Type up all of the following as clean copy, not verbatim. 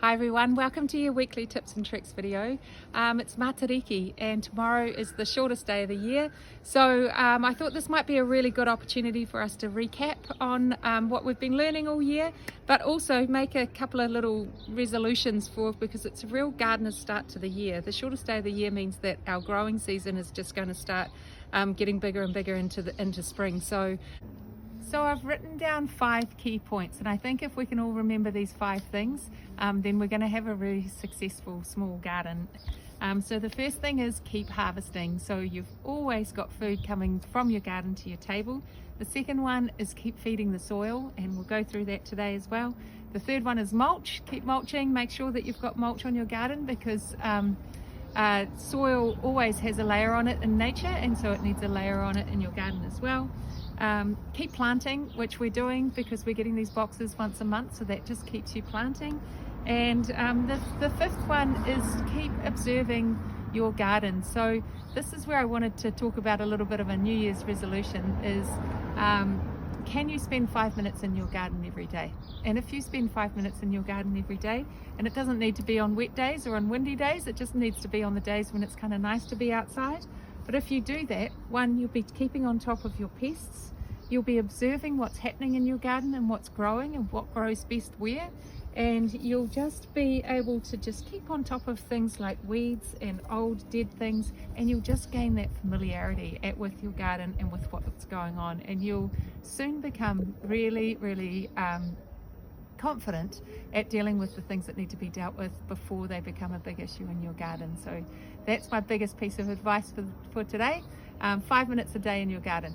Hi everyone, welcome to your weekly tips and tricks video. It's Matariki and tomorrow is the shortest day of the year, so I thought this might be a really good opportunity for us to recap on what we've been learning all year, but also make a couple of little resolutions because it's a real gardener's start to the year. The shortest day of the year means that our growing season is just going to start getting bigger and bigger into spring. So I've written down 5 key points, and I think if we can all remember these 5 things, then we're going to have a really successful small garden. So the first thing is keep harvesting. So you've always got food coming from your garden to your table. The second one is keep feeding the soil, and we'll go through that today as well. The third one is mulch. Keep mulching. Make sure that you've got mulch on your garden because soil always has a layer on it in nature, and so it needs a layer on it in your garden as well. Keep planting, which we're doing because we're getting these boxes once a month, so that just keeps you planting. And the fifth one is keep observing your garden. So this is where I wanted to talk about a little bit of a New Year's resolution is can you spend 5 minutes in your garden every day? And if you spend 5 minutes in your garden every day, and it doesn't need to be on wet days or on windy days, it just needs to be on the days when it's kind of nice to be outside. But if you do that, one, you'll be keeping on top of your pests, you'll be observing what's happening in your garden and what's growing and what grows best where, and you'll just be able to just keep on top of things like weeds and old dead things, and you'll just gain that familiarity with your garden and with what's going on, and you'll soon become really confident at dealing with the things that need to be dealt with before they become a big issue in your garden. So that's my biggest piece of advice for today. 5 minutes a day in your garden.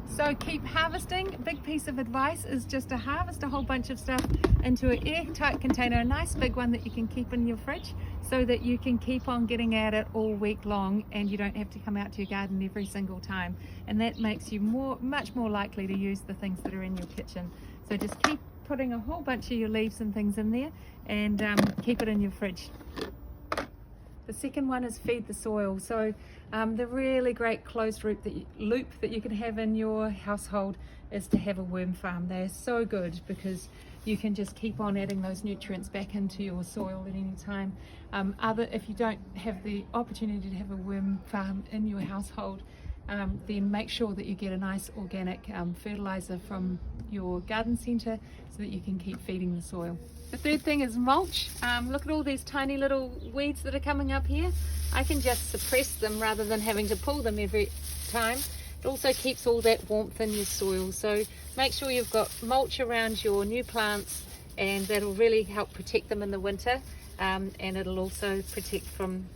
So keep harvesting. A big piece of advice is just to harvest a whole bunch of stuff into an airtight container, a nice big one that you can keep in your fridge, so that you can keep on getting at it all week long and you don't have to come out to your garden every single time, and that makes you much more likely to use the things that are in your kitchen. So just keep putting a whole bunch of your leaves and things in there and keep it in your fridge. The second one is feed the soil. So the really great closed loop that you can have in your household is to have a worm farm. They're so good because you can just keep on adding those nutrients back into your soil at any time. If you don't have the opportunity to have a worm farm in your household, then make sure that you get a nice organic fertilizer from your garden centre so that you can keep feeding the soil. The third thing is mulch. Look at all these tiny little weeds that are coming up here. I can just suppress them rather than having to pull them every time. It also keeps all that warmth in your soil, so make sure you've got mulch around your new plants, and that'll really help protect them in the winter, and it'll also protect from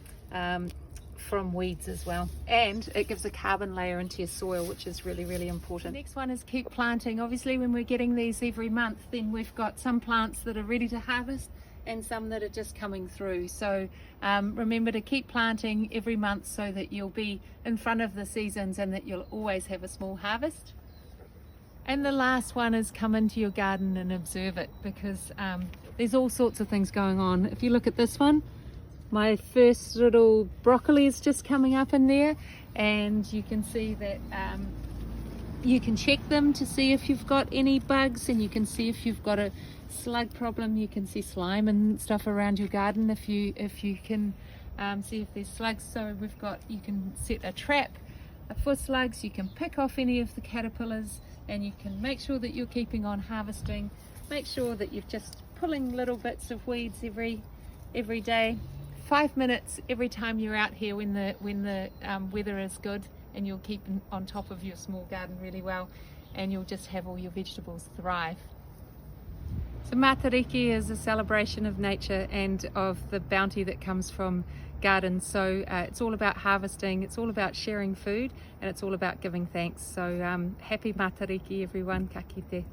weeds as well, and it gives a carbon layer into your soil, which is really important. The next one is keep planting. Obviously when we're getting these every month, then we've got some plants that are ready to harvest and some that are just coming through, so remember to keep planting every month so that you'll be in front of the seasons and that you'll always have a small harvest. And the last one is come into your garden and observe it, because there's all sorts of things going on. If you look at this one, my first little broccoli is just coming up in there, and you can see that you can check them to see if you've got any bugs, and you can see if you've got a slug problem. You can see slime and stuff around your garden if you can see if there's slugs. So you can set a trap for slugs, you can pick off any of the caterpillars, and you can make sure that you're keeping on harvesting. Make sure that you're just pulling little bits of weeds every day. 5 minutes every time you're out here when the weather is good, and you'll keep on top of your small garden really well, and you'll just have all your vegetables thrive. So Matariki is a celebration of nature and of the bounty that comes from gardens. So it's all about harvesting, it's all about sharing food, and it's all about giving thanks. So happy Matariki everyone, ka kite.